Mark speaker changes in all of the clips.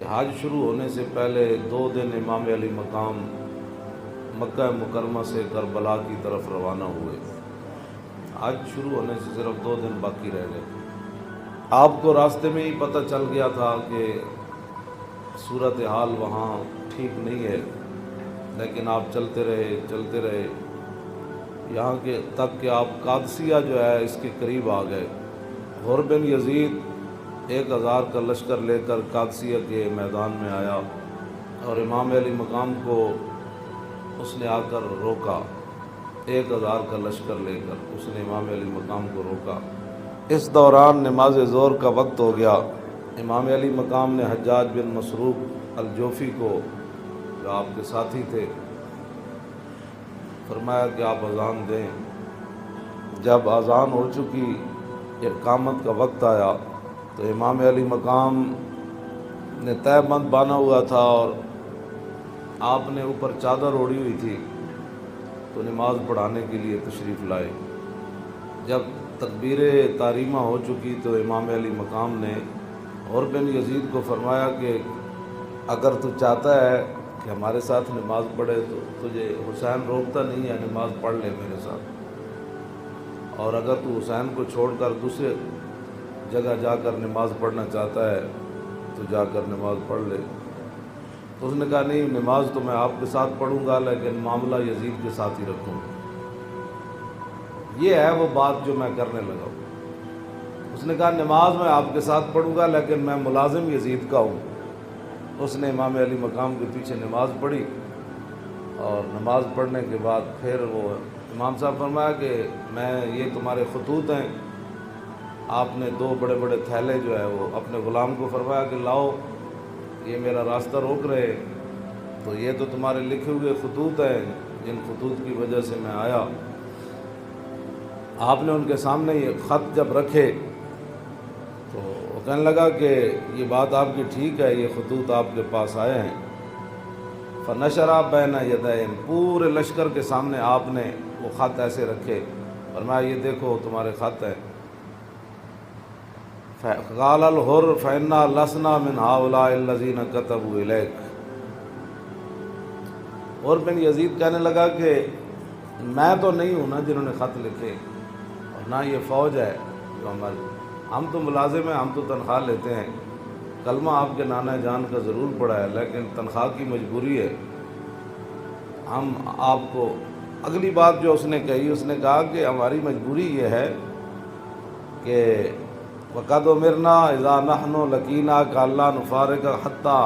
Speaker 1: حج شروع ہونے سے پہلے 2 دن امام علی مقام مکہ مکرمہ سے کربلا کی طرف روانہ ہوئے۔ حج شروع ہونے سے صرف 2 دن باقی رہ گئے۔ آپ کو راستے میں ہی پتہ چل گیا تھا کہ صورتحال وہاں ٹھیک نہیں ہے، لیکن آپ چلتے رہے یہاں کے تک کہ آپ قادسیہ جو ہے اس کے قریب آ گئے۔ غور بن یزید 1000 کا لشکر لے کر قادسیہ کے میدان میں آیا اور امام علی مقام کو اس نے آ کر روکا۔ 1000 کا لشکر لے کر اس نے امام علی مقام کو روکا۔ اس دوران نماز ظہر کا وقت ہو گیا۔ امام علی مقام نے حجاج بن مسروق الجوفی کو، جو آپ کے ساتھی تھے، فرمایا کہ آپ اذان دیں۔ جب اذان ہو چکی، اقامت کا وقت آیا تو امام علی مقام نے تہہ بند باندھا ہوا تھا اور آپ نے اوپر چادر اوڑھی ہوئی تھی، تو نماز پڑھانے کے لیے تشریف لائے۔ جب تکبیر تحریمہ ہو چکی تو امام علی مقام نے غور بن یزید کو فرمایا کہ اگر تو چاہتا ہے کہ ہمارے ساتھ نماز پڑھے تو تجھے حسین روکتا نہیں ہے، نماز پڑھ لے میرے ساتھ، اور اگر تو حسین کو چھوڑ کر دوسرے جگہ جا کر نماز پڑھنا چاہتا ہے تو جا کر نماز پڑھ لے۔ تو اس نے کہا نہیں، نماز تو میں آپ کے ساتھ پڑھوں گا لیکن معاملہ یزید کے ساتھ ہی رکھوں گا۔ یہ ہے وہ بات جو میں کرنے لگا ہوں۔ اس نے کہا نماز میں آپ کے ساتھ پڑھوں گا لیکن میں ملازم یزید کا ہوں۔ اس نے امام علی مقام کے پیچھے نماز پڑھی، اور نماز پڑھنے کے بعد پھر وہ امام صاحب فرمایا کہ یہ تمہارے خطوط ہیں۔ آپ نے 2 بڑے بڑے تھیلے جو ہے وہ اپنے غلام کو فرمایا کہ لاؤ، یہ میرا راستہ روک رہے، تو یہ تو تمہارے لکھے ہوئے خطوط ہیں جن خطوط کی وجہ سے میں آیا۔ آپ نے ان کے سامنے یہ خط جب رکھے تو وہ کہنے لگا کہ یہ بات آپ کی ٹھیک ہے، یہ خطوط آپ کے پاس آئے ہیں۔ فنشرا بین یدین، پورے لشکر کے سامنے آپ نے وہ خط ایسے رکھے، فرمایا یہ دیکھو تمہارے خط ہیں۔ قال الحر فإنا لسنا من هؤلاء الذين كتبوا إليك۔ اور بن یزید کہنے لگا کہ میں تو نہیں ہوں نا جنہوں نے خط لکھے، اور نہ یہ فوج ہے جو ہم تو ملازم ہیں، ہم تو تنخواہ لیتے ہیں، کلمہ آپ کے نانا جان کا ضرور پڑا ہے لیکن تنخواہ کی مجبوری ہے۔ ہم آپ کو اگلی بات جو اس نے کہی، اس نے کہا کہ ہماری مجبوری یہ ہے کہ وَقَدْ أُمِرْنَا إِذَا نَحْنُ لَقِينَاكَ أَلَّا نُفَارِقَكَ حَتَّى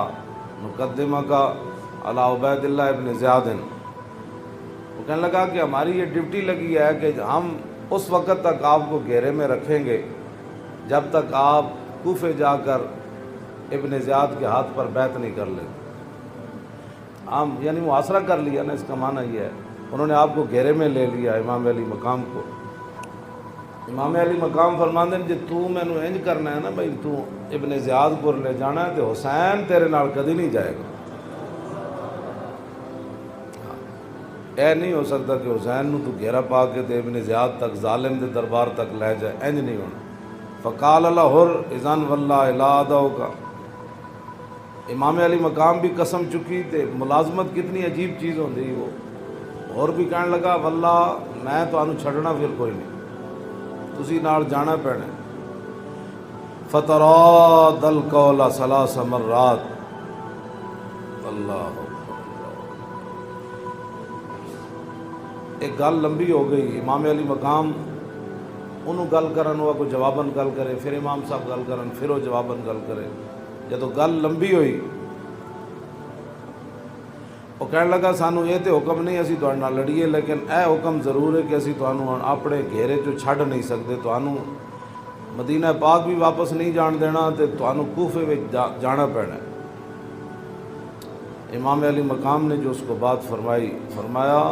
Speaker 1: نُقَدِّمَكَ عَلَىٰ عُبَيْدِ اللَّهِ بْنِ زِيَادٍ۔ وہ کہنے لگا کہ ہماری یہ ڈیوٹی لگی ہے کہ ہم اس وقت تک آپ کو گھیرے میں رکھیں گے جب تک آپ کوفے جا کر ابن زیاد کے ہاتھ پر بیعت نہیں کر لیں۔ ہم یعنی محاصرہ کر لیا نا، اس کا معنی یہ ہے انہوں نے آپ کو گھیرے میں لے لیا، امام علی مقام کو۔ امام علی مقام فرماندے جی تو مینوں انج کرنا ہے نا بھائی، تو ابن زیاد کو لے جانا ہے تو حسین تیرے نال کدی نہیں جائے گا۔ اے نہیں ہو سکتا کہ حسین نو تو گھیرا پا کے تے ابن زیاد تک ظالم دے دربار تک لے جائے، انج نہیں ہونا۔ فقال الحر اذن واللہ لا ادعوک۔ امام علی مقام بھی قسم چکی تے ملازمت کتنی عجیب چیز ہوندی، وہ اور بھی کہنے لگا واللہ میں تانوں چھڈنا پھر کوئی نہیں، تسی نال جانا پینا۔ فتراد القول 3 مرات۔ اللہ ایک گل لمبی ہو گئی، امام علی مقام انہوں گل کرن ہوا کوئی جواباً گل کرے، پھر امام صاحب گل کرن پھر وہ جواباً گل کرے۔ جدو گل لمبی ہوئی وہ کہنے لگا سانو یہ تو حکم نہیں اسی تہاڈے نال لڑیے، لیکن اے حکم ضرور ہے کہ اسی تانوں اپنے گھیرے چوں چھڈ نہیں سکتے، تانوں مدینہ پاک بھی واپس نہیں جان دینا تے تانوں کوفے وچ جانا پینا ہے۔ امام علی مقام نے جو اس کو بات فرمائی، فرمایا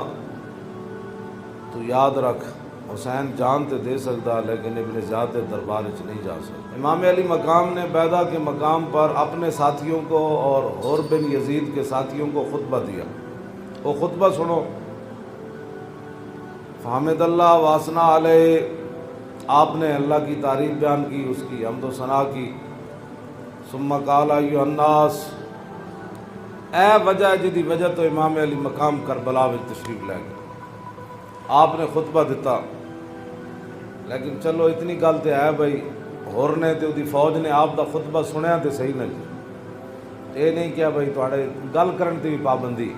Speaker 1: تو یاد رکھ حسین جان تے دے سکتا لیکن ابن زیاد کے دربار وچ نہیں جا سکتا۔ امام علی مقام نے بیدہ کے مقام پر اپنے ساتھیوں کو اور غور بن یزید کے ساتھیوں کو خطبہ دیا۔ وہ خطبہ سنو۔ فحمد اللہ واسنا علیہ، آپ نے اللہ کی تعریف بیان کی، اس کی حمد و ثنا کی۔ ثم قال ایھا الناس، اے وجہ جدی وجہ تو امام علی مقام کربلا وچ تشریف لے گئے، آپ نے خطبہ دیتا، لیکن چلو اتنی گل تے ہے بھائی ہور نے تے دی فوج نے آپ دا خطبہ سنیا تے صحیح نہ جی، یہ نہیں کیا بھائی تواڈے گل کرن تے بھی پابندی۔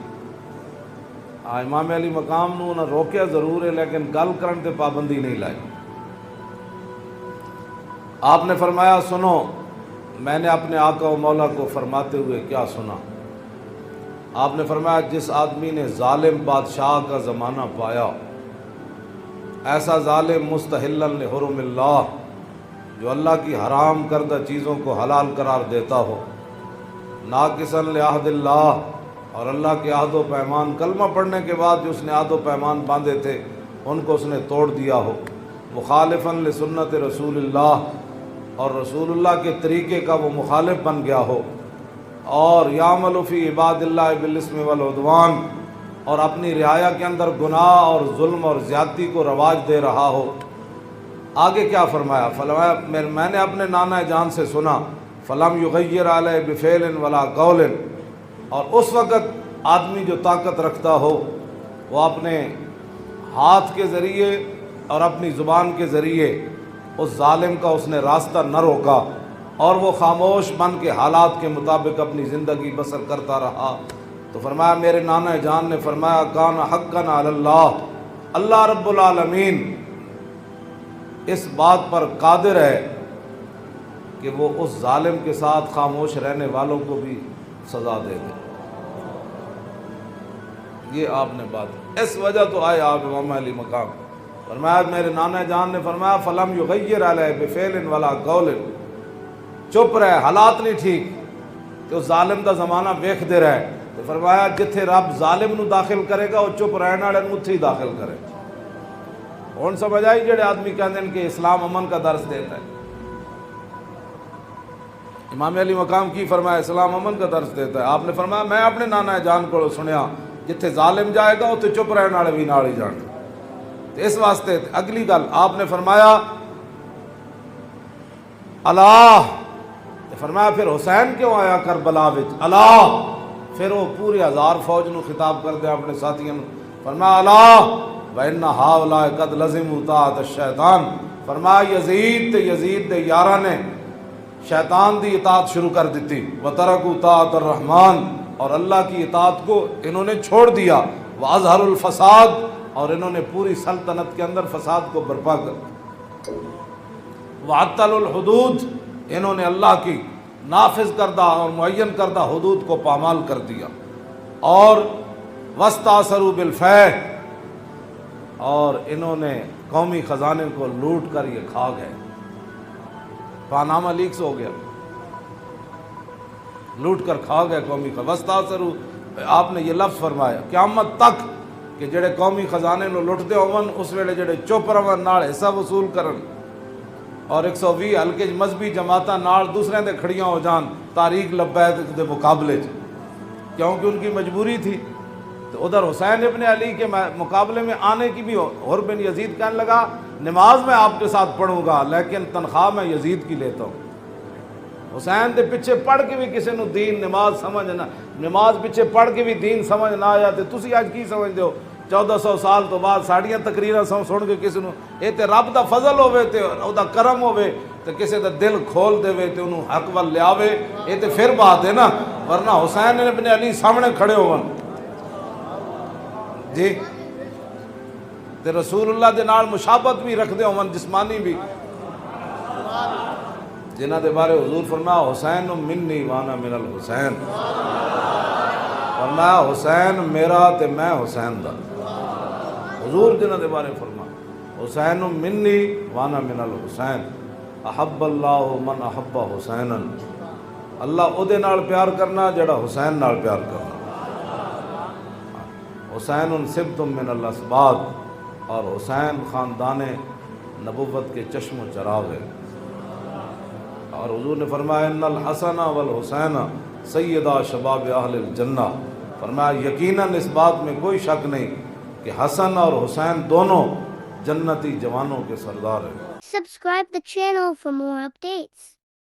Speaker 1: امام علی مقام نو نہ روکیا ضرور ہے، لیکن گل کرن تے پابندی نہیں لائی۔ آپ نے فرمایا سنو، میں نے اپنے آقا و مولا کو فرماتے ہوئے کیا سنا؟ آپ نے فرمایا جس آدمی نے ظالم بادشاہ کا زمانہ پایا، ایسا ظالم مستحلن لحرم اللہ، جو اللہ کی حرام کردہ چیزوں کو حلال قرار دیتا ہو، ناقصاً لعہد اللہ، اور اللہ کے عہد و پیمان، کلمہ پڑھنے کے بعد جو اس نے عہد و پیمان باندھے تھے ان کو اس نے توڑ دیا ہو، مخالفاً لسنت رسول اللہ، اور رسول اللہ کے طریقے کا وہ مخالف بن گیا ہو، اور یعمل فی عباد اللہ بالاسم والعدوان، اور اپنی رعایا کے اندر گناہ اور ظلم اور زیادتی کو رواج دے رہا ہو۔ آگے کیا فرمایا؟ فرمایا میں نے اپنے نانا جان سے سنا، فلم یغیر علیہ بفعل ولا قول، اور اس وقت آدمی جو طاقت رکھتا ہو وہ اپنے ہاتھ کے ذریعے اور اپنی زبان کے ذریعے اس ظالم کا اس نے راستہ نہ روکا، اور وہ خاموش بن کے حالات کے مطابق اپنی زندگی بسر کرتا رہا، تو فرمایا میرے نانا جان نے فرمایا کان حقاً علی اللہ، اللہ رب العالمین اس بات پر قادر ہے کہ وہ اس ظالم کے ساتھ خاموش رہنے والوں کو بھی سزا دے دے۔ یہ آپ نے بات، اس وجہ تو آئے آپ امام علی مقام۔ فرمایا میرے نانا جان نے فرمایا فلم یغیر علیہ بفعل ولا قول، چپ رہے، حالات نہیں ٹھیک تو ظالم دا زمانہ ویکھ دے رہے، تو فرمایا جتھے رب ظالم نو داخل کرے گا وہ چپ رہنے والے نو اتھے ہی داخل کرے۔ ہن سمجھ آئی جڑے آدمی کہتے ہیں کہ اسلام امن کا درس دیتا ہے؟ امام علی مقام کی فرمایا اسلام امن کا درس دیتا ہے؟ آپ نے فرمایا میں اپنے نانا جان کو سنیا جتھے ظالم جائے گا اتھے چپ رہنے والے بھی نال ہی جان گے۔ تو اس واسطے اگلی گل آپ نے فرمایا اللہ، فرمایا پھر حسین کیوں آیا کربلا وچ؟ اللہ، پھر وہ پوری ہزار فوج نو خطاب کر دیا اپنے ساتھیوں نو، فرمایا اللہ وَإِنَّ هَؤُلَاءِ قَدْ لَزِمُوا طَاعَةَ الشَّيْطَانِ، فرمایا یزید دے یاراں نے شیطان دی اطاعت شروع کر دیتی، وَتَرَكُوا طَاعَةَ الرَّحْمَانِ، اور اللہ کی اطاعت کو انہوں نے چھوڑ دیا، وَأَظْهَرُوا الْفَسَادَ، اور انہوں نے پوری سلطنت کے اندر فساد کو برپا کر، وَعَطَّلُوا الْحُدُودَ، انہوں نے اللہ کی نافذ کردہ اور معین کردہ حدود کو پامال کر دیا، اور وَاسْتَأْثَرُوا بِالْفَيْءِ، اور انہوں نے قومی خزانے کو لوٹ کر یہ کھا گئے، پانامہ لیکس ہو گیا، لوٹ کر کھا گئے قومی خزانے۔ وَاسْتَأْثَرُوا، آپ نے یہ لفظ فرمایا قیامت تک کہ جڑے قومی خزانے نو لٹتے ہون اس ویلے جڑے چپ رہن نال حصہ وصول کرن، اور 120 ہلکے مذہبی جماعتاں نال دوسرے دے کھڑیاں ہو جان تاریخ لبیک دے مقابلے کیونکہ ان کی مجبوری تھی۔ تو ادھر حسین ابن علی کے مقابلے میں آنے کی بھی حر بن یزید کہنے لگا نماز میں آپ کے ساتھ پڑھوں گا لیکن تنخواہ میں یزید کی لیتا ہوں۔ حسین دے پیچھے پڑھ کے بھی کسی نو دین نماز سمجھ نہ، نماز پیچھے پڑھ کے بھی دین سمجھ نہ آیا تے تسی آج کی سمجھ دیو 1400 سال تو بعد ساڑیاں تقریراں سن کے کسی نو اے تے رب دا فضل ہوے تے او دا کرم ہوے تے کسی دا دل کھول دے تے انہوں حق ول لیاوے، اے تے پھر بات ہے نا، ورنہ حسین ابن علی سامنے کھڑے ہون جی تے رسول اللہ دے نال مشابہت بھی رکھ دے ہون جسمانی بھی، جنہ دے بارے حضور فرمایا حسین منی وانا من الحسین، فرمایا حسین میرا تے میں حسین دا، حضور جنہ دے بارے فرمایا حسین منی وانا من الحسین، احب اللہ من احب حسینا، اللہ او دے نال پیار کرنا جڑا حسین نال پیار کرنا، حسین سبت من الاسباط، اور حسین خاندان نبوت کے چشم و چراغ ہے، اور حضور نے فرمایا ان الحسن والحسین سیدا شباب اہل الجنہ، فرمایا یقیناً اس بات میں کوئی شک نہیں کہ حسن اور حسین دونوں جنتی جوانوں کے سردار ہیں۔
Speaker 2: Subscribe the channel for more updates.